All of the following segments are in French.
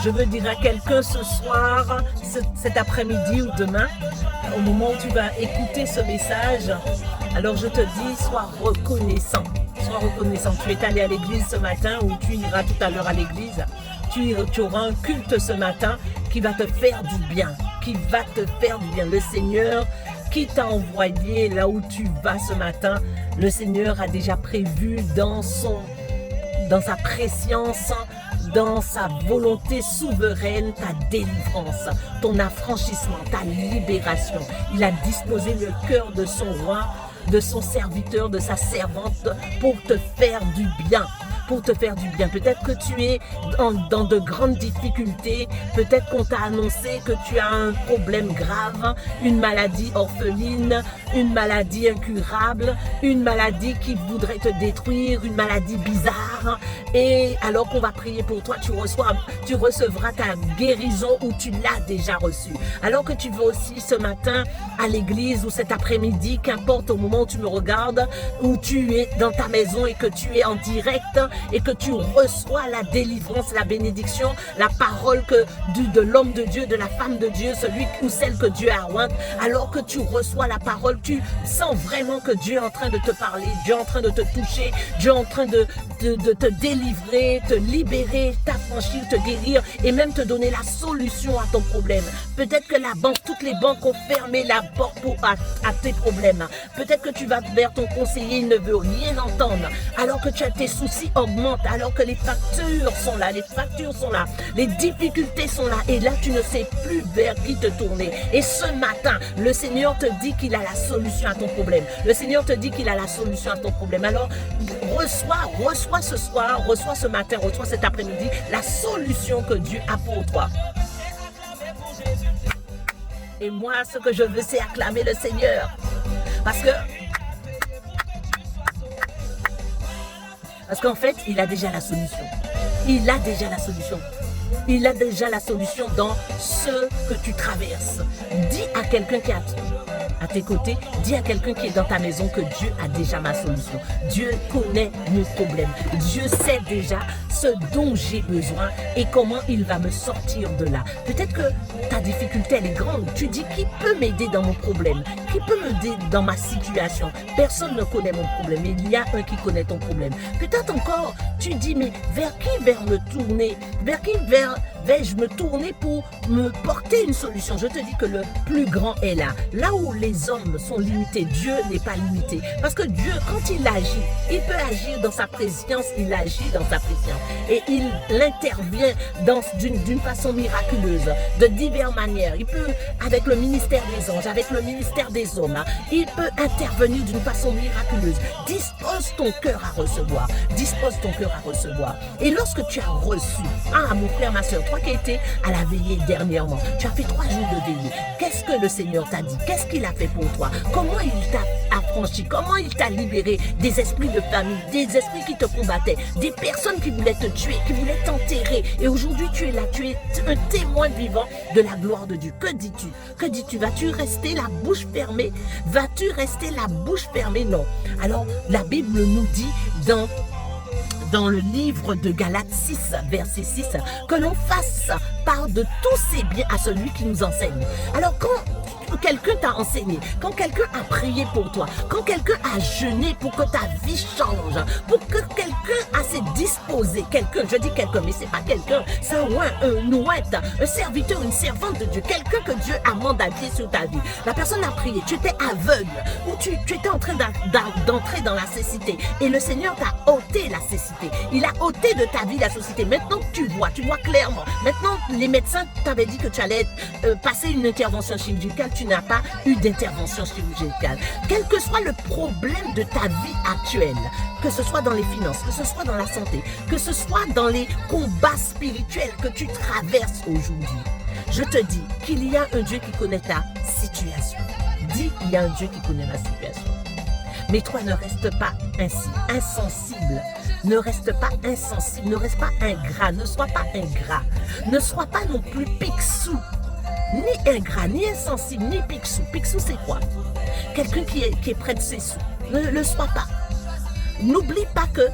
Je veux dire à quelqu'un ce soir, cet après-midi ou demain, au moment où tu vas écouter ce message, alors je te dis, sois reconnaissant. Sois reconnaissant. Tu es allé à l'église ce matin ou tu iras tout à l'heure à l'église. Tu auras un culte ce matin qui va te faire du bien. Qui va te faire du bien. Le Seigneur qui t'a envoyé là où tu vas ce matin, le Seigneur a déjà prévu dans sa préscience, dans sa volonté souveraine, ta délivrance, ton affranchissement, ta libération. Il a disposé le cœur de son roi, de son serviteur, de sa servante pour te faire du bien. Pour te faire du bien. Peut-être que tu es dans de grandes difficultés. Peut-être qu'on t'a annoncé que tu as un problème grave, une maladie orpheline, une maladie incurable, une maladie qui voudrait te détruire, une maladie bizarre. Et alors qu'on va prier pour toi, tu recevras ta guérison ou tu l'as déjà reçue. Alors que tu vas aussi ce matin à l'église ou cet après-midi, qu'importe au moment où tu me regardes, où tu es dans ta maison et que tu es en direct, et que tu reçois la délivrance, la bénédiction, la parole de l'homme de Dieu, de la femme de Dieu, celui ou celle que Dieu a ointe, alors que tu reçois la parole, tu sens vraiment que Dieu est en train de te parler, Dieu est en train de te toucher, Dieu est en train de te délivrer, te libérer, t'affranchir, te guérir et même te donner la solution à ton problème. Peut-être que toutes les banques ont fermé la porte à tes problèmes. Peut-être que tu vas vers ton conseiller, il ne veut rien entendre, alors que tu as tes soucis augmente, alors que les factures sont là, les difficultés sont là, et là tu ne sais plus vers qui te tourner. Et ce matin, le Seigneur te dit qu'il a la solution à ton problème. Le Seigneur te dit qu'il a la solution à ton problème. Alors reçois ce soir, reçois ce matin, reçois cet après-midi la solution que Dieu a pour toi. Et moi, ce que je veux, c'est acclamer le Seigneur. Parce qu'en fait, il a déjà la solution. Il a déjà la solution. Il a déjà la solution dans ce que tu traverses. Dis à quelqu'un qui est à tes côtés, dis à quelqu'un qui est dans ta maison que Dieu a déjà ma solution. Dieu connaît mon problème. Dieu sait déjà ce dont j'ai besoin et comment il va me sortir de là. Peut-être que ta difficulté, elle est grande. Tu dis, qui peut m'aider dans mon problème? Qui peut m'aider dans ma situation? Personne ne connaît mon problème, mais il y a un qui connaît ton problème. Peut-être encore, tu dis, mais vers qui me tourner? Vers qui vais-je me tourner pour me porter une solution? Je te dis que le plus grand est là. Là où les hommes sont limités, Dieu n'est pas limité. Parce que Dieu, quand il agit, il peut agir dans sa préscience, il agit dans sa préscience. Et il intervient d'une façon miraculeuse, de diverses manières. Il peut, avec le ministère des anges, avec le ministère des hommes, il peut intervenir d'une façon miraculeuse. Dispose ton cœur à recevoir. Dispose ton cœur à recevoir. Et lorsque tu as reçu, mon frère, ma soeur, toi qui étais à la veillée dernièrement, tu as fait 3 jours de veillée. Qu'est-ce que le Seigneur t'a dit? Qu'est-ce qu'il a fait pour toi? Comment il t'a affranchi? Comment il t'a libéré des esprits de famille, des esprits qui te combattaient, des personnes qui voulaient te tuer, qui voulaient t'enterrer? Et aujourd'hui, tu es là, tu es un témoin vivant de la gloire de Dieu. Que dis-tu? Que dis-tu? Vas-tu rester la bouche fermée? Vas-tu rester la bouche fermée? Non. Alors, la Bible nous dit dans le livre de Galates 6, verset 6, que l'on fasse part de tous ses biens à celui qui nous enseigne. Alors quand quelqu'un t'a enseigné, quand quelqu'un a prié pour toi, quand quelqu'un a jeûné pour que ta vie change, pour que quelqu'un s'est disposé, je dis quelqu'un, mais c'est pas quelqu'un, c'est un ouette, un serviteur, une servante de Dieu, quelqu'un que Dieu a mandaté sur ta vie. La personne a prié, tu étais aveugle, ou tu étais en train d'entrer dans la cécité, et le Seigneur t'a ôté la cécité. Il a ôté de ta vie la cécité. Maintenant tu vois clairement. Maintenant, les médecins t'avaient dit que tu allais passer une intervention chirurgicale, tu n'as pas eu d'intervention chirurgicale. Quel que soit le problème de ta vie actuelle, que ce soit dans les finances, que ce soit dans la santé, que ce soit dans les combats spirituels que tu traverses aujourd'hui, je te dis qu'il y a un Dieu qui connaît ta situation. Dis, il y a un Dieu qui connaît ma situation. Mais toi, ne reste pas ainsi, insensible. Ne reste pas insensible, ne reste pas ingrat, ne sois pas ingrat. Ne sois pas non plus pixou. Ni ingrat, ni insensible, ni pixou. Pixou, c'est quoi? Quelqu'un qui est près de ses sous. Ne le sois pas. N'oublie pas que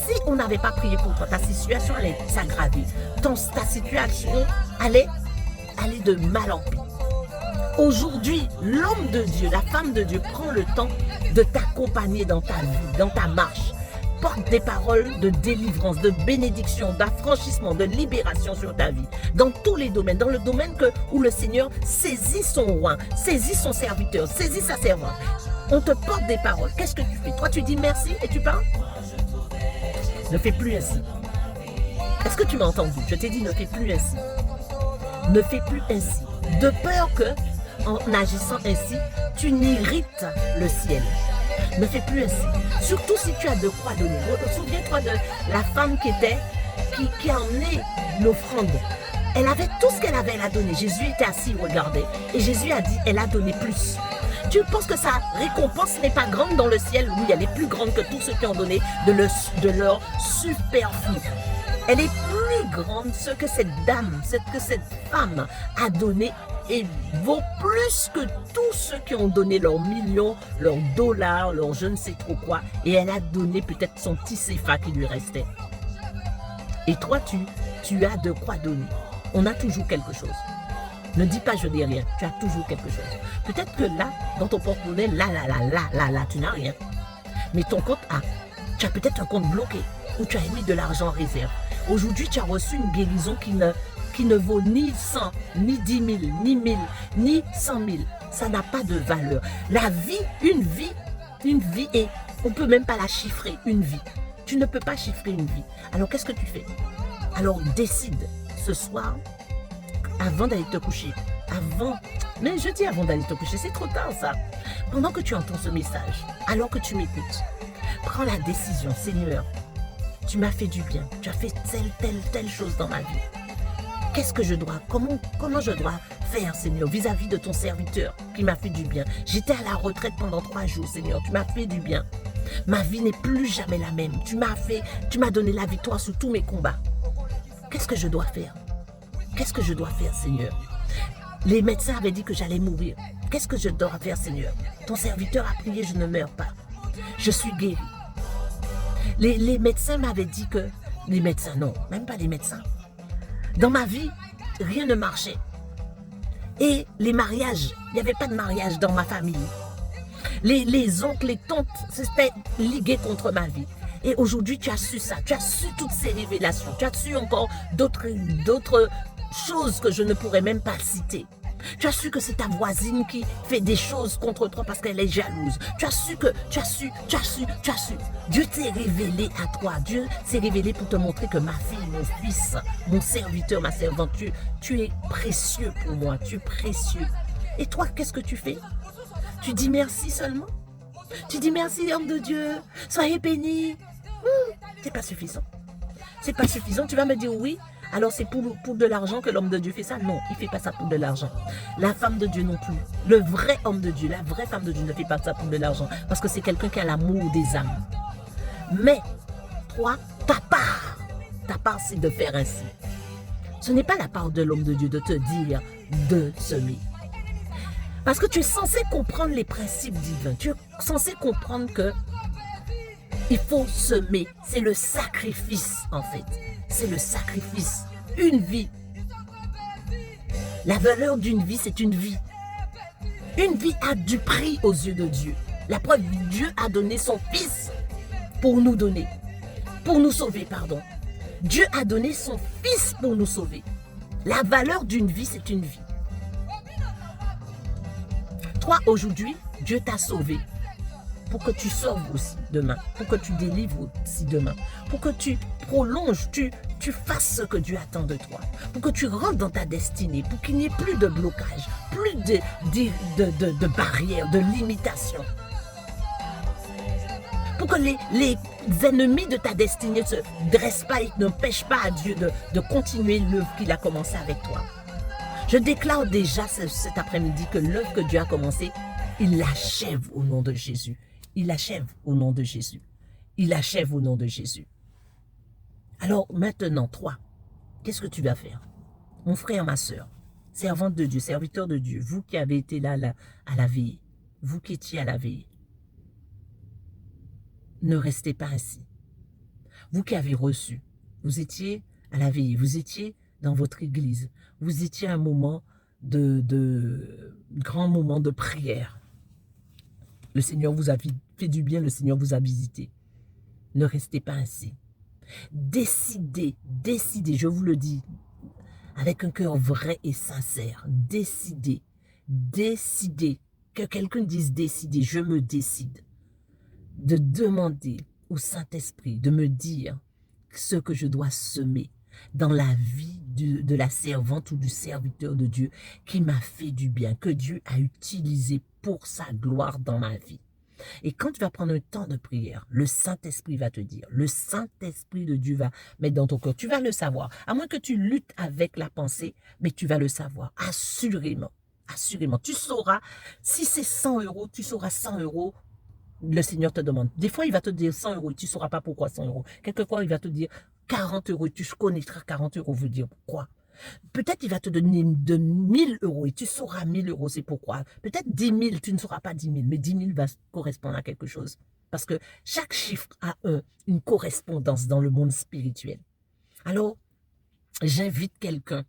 si on n'avait pas prié pour toi, ta situation allait s'aggraver. Ta situation allait aller de mal en pis. Aujourd'hui, l'homme de Dieu, la femme de Dieu prend le temps de t'accompagner dans ta vie, dans ta marche. Porte des paroles de délivrance, de bénédiction, d'affranchissement, de libération sur ta vie. Dans tous les domaines, dans le domaine où le Seigneur saisit son roi, saisit son serviteur, saisit sa servante. On te porte des paroles. Qu'est-ce que tu fais? Toi, tu dis merci et tu pars? Ne fais plus ainsi. Est-ce que tu m'as entendu? Je t'ai dit ne fais plus ainsi. Ne fais plus ainsi. De peur que, en agissant ainsi, tu n'irrites le ciel. Ne fais plus ainsi. Surtout si tu as de quoi donner. Souviens-toi de la femme qui a emmené l'offrande. Elle avait tout ce qu'elle avait, elle a donné. Jésus était assis, il regardait. Et Jésus a dit, elle a donné plus. Tu penses que sa récompense n'est pas grande dans le ciel? Oui, elle est plus grande que tous ceux qui ont donné de leur superflu. Elle est plus grande ce que cette dame, ce que cette femme a donné et vaut plus que tous ceux qui ont donné leurs millions, leurs dollars, leurs je ne sais trop quoi. Et elle a donné peut-être son petit CFA qui lui restait. Et toi, tu as de quoi donner. On a toujours quelque chose. Ne dis pas je n'ai rien, tu as toujours quelque chose. Peut-être que là, dans ton porte-monnaie, là, tu n'as rien. Mais ton compte a. Tu as peut-être un compte bloqué où tu as mis de l'argent en réserve. Aujourd'hui, tu as reçu une guérison qui ne vaut ni 100, ni 10 000, ni 1000, ni 100 000. Ça n'a pas de valeur. La vie, une vie est, on ne peut même pas la chiffrer, une vie. Tu ne peux pas chiffrer une vie. Alors, qu'est-ce que tu fais? Alors, décide ce soir, avant d'aller te coucher, mais je dis avant d'aller te coucher, c'est trop tard ça. Pendant que tu entends ce message, alors que tu m'écoutes, prends la décision, Seigneur, tu m'as fait du bien, tu as fait telle chose dans ma vie. Qu'est-ce que je dois, comment je dois faire, Seigneur, vis-à-vis de ton serviteur qui m'a fait du bien? J'étais à la retraite pendant 3 jours, Seigneur, tu m'as fait du bien. Ma vie n'est plus jamais la même. Tu m'as donné la victoire sur tous mes combats. Qu'est-ce que je dois faire? Qu'est-ce que je dois faire, Seigneur? Les médecins avaient dit que j'allais mourir. Qu'est-ce que je dois faire, Seigneur? Ton serviteur a prié, je ne meurs pas. Je suis guéri. Les médecins m'avaient dit que... Les médecins, non, même pas les médecins. Dans ma vie, rien ne marchait. Et les mariages, il n'y avait pas de mariage dans ma famille. Les oncles, les tantes, c'était ligué contre ma vie. Et aujourd'hui, tu as su ça, tu as su toutes ces révélations, tu as su encore d'autres choses que je ne pourrais même pas citer. Tu as su que c'est ta voisine qui fait des choses contre toi parce qu'elle est jalouse. Tu as su. Dieu t'est révélé à toi. Dieu s'est révélé pour te montrer que ma fille, mon fils, mon serviteur, ma servante, tu es précieux pour moi, tu es précieux. Et toi, qu'est-ce que tu fais? Tu dis merci seulement? Tu dis merci, homme de Dieu, soyez bénis. C'est pas suffisant. C'est pas suffisant. Tu vas me dire oui. Alors c'est pour de l'argent que l'homme de Dieu fait ça? Non, il ne fait pas ça pour de l'argent. La femme de Dieu non plus. Le vrai homme de Dieu, la vraie femme de Dieu ne fait pas ça pour de l'argent. Parce que c'est quelqu'un qui a l'amour des âmes. Mais, toi, ta part c'est de faire ainsi. Ce n'est pas la part de l'homme de Dieu de te dire de semer. Parce que tu es censé comprendre les principes divins. Tu es censé comprendre que il faut semer. C'est le sacrifice, en fait. C'est le sacrifice. Une vie. La valeur d'une vie, c'est une vie. Une vie a du prix aux yeux de Dieu. La preuve, Dieu a donné son Fils pour nous donner. Pour nous sauver, pardon. Dieu a donné son Fils pour nous sauver. La valeur d'une vie, c'est une vie. Toi, aujourd'hui, Dieu t'a sauvé pour que tu sauves aussi demain, pour que tu délivres aussi demain, pour que tu prolonges, tu fasses ce que Dieu attend de toi, pour que tu rentres dans ta destinée, pour qu'il n'y ait plus de blocage, plus de barrières, de limitations. Pour que les ennemis de ta destinée ne se dressent pas et n'empêchent pas à Dieu de continuer l'œuvre qu'il a commencée avec toi. Je déclare déjà cet après-midi que l'œuvre que Dieu a commencée, il l'achève au nom de Jésus. Il achève au nom de Jésus. Il achève au nom de Jésus. Alors maintenant, toi, qu'est-ce que tu vas faire? Mon frère, ma soeur, servante de Dieu, serviteur de Dieu, vous qui avez été là à la veille, vous qui étiez à la veille, ne restez pas ainsi. vous qui avez reçu, vous étiez à la veillée, vous étiez dans votre église, vous étiez à un moment grand moment de prière. Le Seigneur vous a fait du bien, le Seigneur vous a visité. Ne restez pas ainsi. Décidez, je vous le dis, avec un cœur vrai et sincère, décidez, que quelqu'un dise décider, je me décide, de demander au Saint-Esprit de me dire ce que je dois semer dans la vie de la servante ou du serviteur de Dieu qui m'a fait du bien, que Dieu a utilisé pour sa gloire dans ma vie. Et quand tu vas prendre un temps de prière, le Saint-Esprit va te dire, le Saint-Esprit de Dieu va mettre dans ton cœur, tu vas le savoir, à moins que tu luttes avec la pensée, mais tu vas le savoir, assurément, assurément. Tu sauras, si c'est 100 €, tu sauras 100 €, le Seigneur te demande. Des fois, il va te dire 100 € et tu ne sauras pas pourquoi 100 €. Quelquefois, il va te dire 40 € et tu connaîtras 40 € veut dire pourquoi. Peut-être il va te donner de 1000 € et tu sauras 1000 €, c'est pourquoi. Peut-être 10 000, tu ne sauras pas 10 000, mais 10 000 va correspondre à quelque chose. Parce que chaque chiffre a une correspondance dans le monde spirituel. Alors, j'invite quelqu'un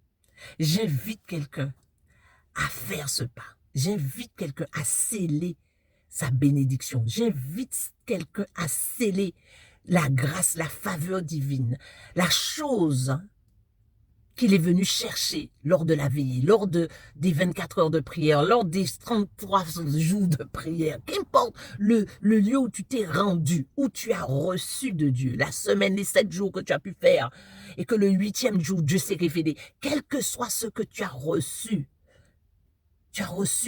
à faire ce pas. J'invite quelqu'un à sceller sa bénédiction. J'invite quelqu'un à sceller la grâce, la faveur divine, la chose qu'il est venu chercher lors de la veillée, lors des 24 heures de prière, lors des 33 jours de prière, qu'importe le lieu où tu t'es rendu, où tu as reçu de Dieu, la semaine, les 7 jours que tu as pu faire, et que le 8e jour, Dieu s'est révélé, quel que soit ce que tu as reçu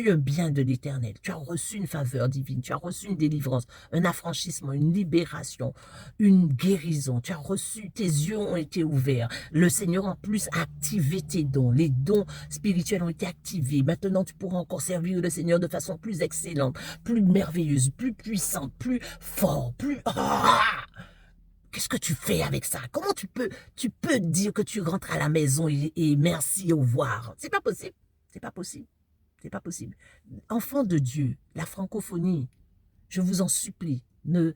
un bien de l'Éternel, tu as reçu une faveur divine, tu as reçu une délivrance, un affranchissement, une libération, une guérison, tu as reçu, tes yeux ont été ouverts, le Seigneur en plus a activé tes dons, les dons spirituels ont été activés, maintenant tu pourras encore servir le Seigneur de façon plus excellente, plus merveilleuse, plus puissante, plus fort, plus... Qu'est-ce que tu fais avec ça? Comment tu peux dire que tu rentres à la maison et merci, au revoir? C'est pas possible, c'est pas possible. C'est pas possible. Enfants de Dieu, la francophonie, je vous en supplie, ne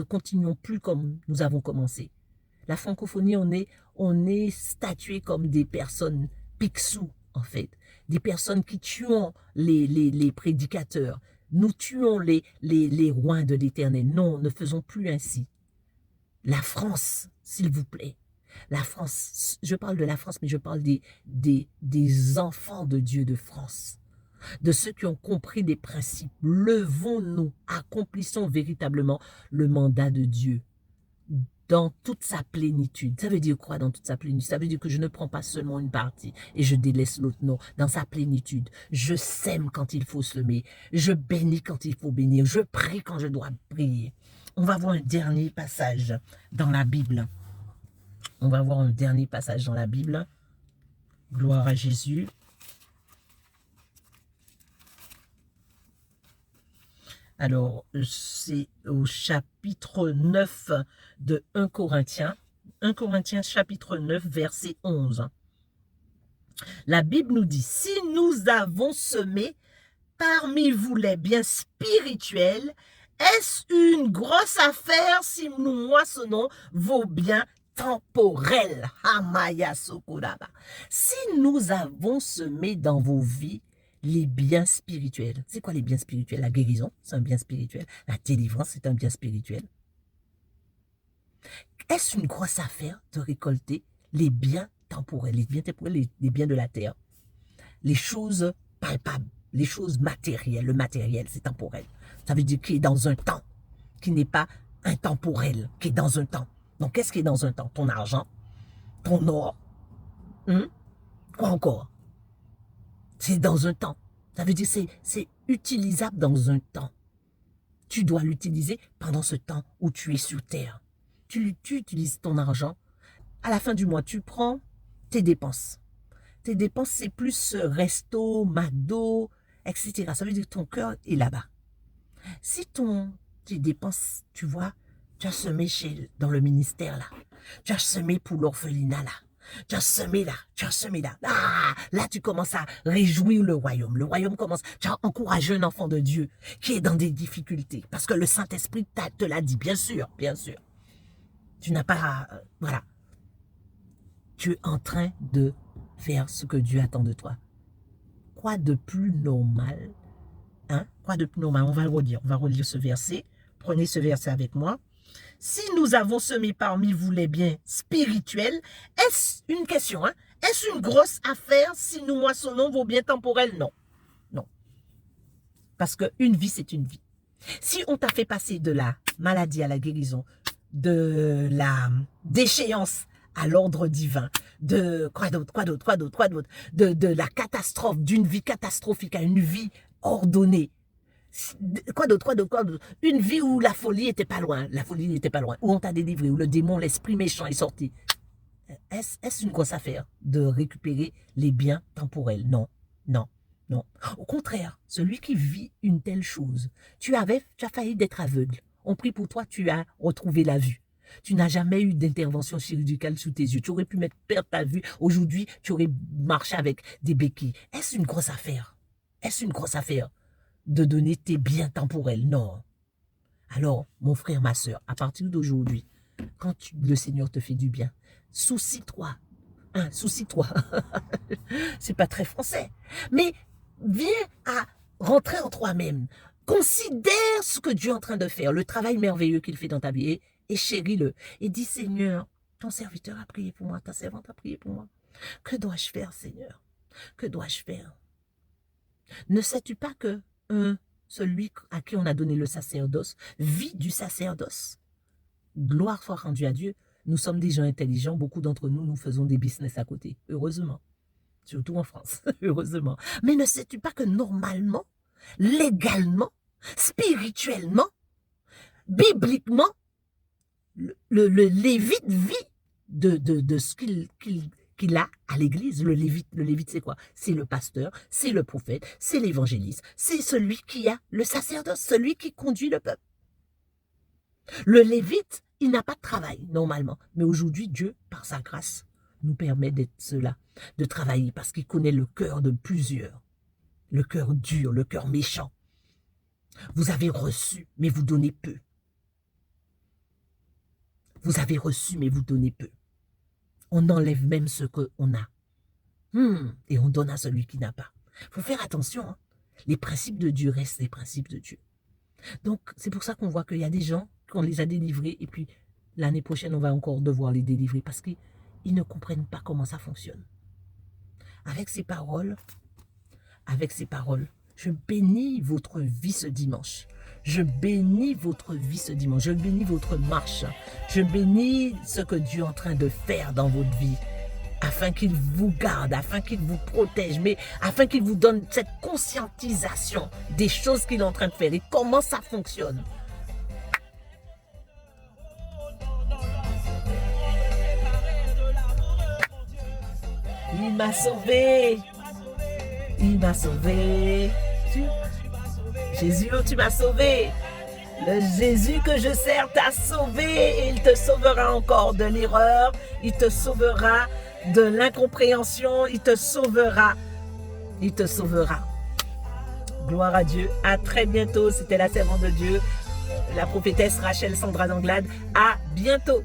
continuons plus comme nous avons commencé. La francophonie, on est statué comme des personnes picsou, en fait. Des personnes qui tuent les prédicateurs. Nous tuons les rois de l'Éternel. Non, ne faisons plus ainsi. La France, s'il vous plaît. La France, je parle de la France, mais je parle des enfants de Dieu de France. De ceux qui ont compris des principes. Levons-nous, accomplissons véritablement le mandat de Dieu dans toute sa plénitude. Ça veut dire quoi dans toute sa plénitude? Ça veut dire que je ne prends pas seulement une partie et je délaisse l'autre. Non, dans sa plénitude. Je sème quand il faut semer. Je bénis quand il faut bénir. Je prie quand je dois prier. On va voir un dernier passage dans la Bible. On va voir un dernier passage dans la Bible. Gloire à Jésus. Alors, c'est au chapitre 9 de 1 Corinthiens. 1 Corinthiens chapitre 9, verset 11. La Bible nous dit, si nous avons semé parmi vous les biens spirituels, est-ce une grosse affaire si nous moissonnons vos biens temporels? Si nous avons semé dans vos vies les biens spirituels. C'est quoi les biens spirituels? La guérison, c'est un bien spirituel. La délivrance, c'est un bien spirituel. Est-ce une grosse affaire de récolter les biens temporels, les biens temporels, les biens de la terre, les choses palpables, les choses matérielles? Le matériel, c'est temporel. Ça veut dire qu'il est dans un temps, qui n'est pas intemporel, qui est dans un temps. Donc, qu'est-ce qui est dans un temps? Ton argent, ton or, quoi encore? C'est dans un temps. Ça veut dire que c'est utilisable dans un temps. Tu dois l'utiliser pendant ce temps où tu es sur terre. Tu utilises ton argent. À la fin du mois, tu prends tes dépenses. Tes dépenses, c'est plus resto, McDo, etc. Ça veut dire que ton cœur est là-bas. Si tes dépenses, tu vois, tu as semé dans le ministère là. Tu as semé pour l'orphelinat là. Tu as semé là, tu as semé là. Ah, là, tu commences à réjouir le royaume. Le royaume commence, tu as encouragé un enfant de Dieu qui est dans des difficultés. Parce que le Saint-Esprit te l'a dit, bien sûr, bien sûr. Tu n'as pas... voilà. Tu es en train de faire ce que Dieu attend de toi. Quoi de plus normal? Hein? Quoi de plus normal? On va relire ce verset. Prenez ce verset avec moi. Si nous avons semé parmi vous les biens spirituels, est-ce une question, hein? Est-ce une grosse affaire si nous moissonnons vos biens temporels? Non. Non. Parce qu'une vie, c'est une vie. Si on t'a fait passer de la maladie à la guérison, de la déchéance à l'ordre divin, de quoi d'autre, de la catastrophe, d'une vie catastrophique à une vie ordonnée, quoi d'autre, une vie où la folie n'était pas loin, où on t'a délivré, où le démon, l'esprit méchant est sorti. Est-ce une grosse affaire de récupérer les biens temporels? Non, non, non. Au contraire, celui qui vit une telle chose, tu as failli d'être aveugle. On prie pour toi, tu as retrouvé la vue. Tu n'as jamais eu d'intervention chirurgicale sous tes yeux. Tu aurais pu perdre ta vue. Aujourd'hui, tu aurais marché avec des béquilles. Est-ce une grosse affaire? Est-ce une grosse affaire de donner tes biens temporels? Non. Alors, mon frère, ma soeur, à partir d'aujourd'hui, quand le Seigneur te fait du bien, soucie-toi. Hein, soucie-toi. C'est pas très français. Mais viens à rentrer en toi-même. Considère ce que Dieu est en train de faire, le travail merveilleux qu'il fait dans ta vie, et chéris-le. Et dis, Seigneur, ton serviteur a prié pour moi, ta servante a prié pour moi. Que dois-je faire, Seigneur? Que dois-je faire? Ne sais-tu pas que celui à qui on a donné le sacerdoce vit du sacerdoce? Gloire soit rendue à Dieu. Nous sommes des gens intelligents. Beaucoup d'entre nous, nous faisons des business à côté. Heureusement. Surtout en France. Heureusement. Mais ne sais-tu pas que normalement, légalement, spirituellement, bibliquement, le lévite vit de ce qu'il a à l'église. Le lévite c'est quoi? C'est le pasteur, c'est le prophète, c'est l'évangéliste, c'est celui qui a le sacerdoce, celui qui conduit le peuple. Le lévite, il n'a pas de travail normalement, mais aujourd'hui Dieu, par sa grâce, nous permet d'être cela, de travailler parce qu'il connaît le cœur de plusieurs, le cœur dur, le cœur méchant. Vous avez reçu, mais vous donnez peu. Vous avez reçu, mais vous donnez peu. On enlève même ce qu'on a. Et on donne à celui qui n'a pas. Il faut faire attention. Hein. Les principes de Dieu restent les principes de Dieu. Donc, c'est pour ça qu'on voit qu'il y a des gens qu'on les a délivrés et puis l'année prochaine, on va encore devoir les délivrer parce qu'ils ne comprennent pas comment ça fonctionne. Avec ces paroles, je bénis votre vie ce dimanche. Je bénis votre vie ce dimanche. Je bénis votre marche. Je bénis ce que Dieu est en train de faire dans votre vie. Afin qu'il vous garde, afin qu'il vous protège, mais afin qu'il vous donne cette conscientisation des choses qu'il est en train de faire et comment ça fonctionne. Il m'a sauvé. Il m'a sauvé. Jésus, tu m'as sauvé. Le Jésus que je sers t'a sauvé et il te sauvera encore de l'erreur. Il te sauvera de l'incompréhension. Il te sauvera. Il te sauvera. Gloire à Dieu. À très bientôt. C'était la servante de Dieu, la prophétesse Rachel Sandra d'Anglade. À bientôt.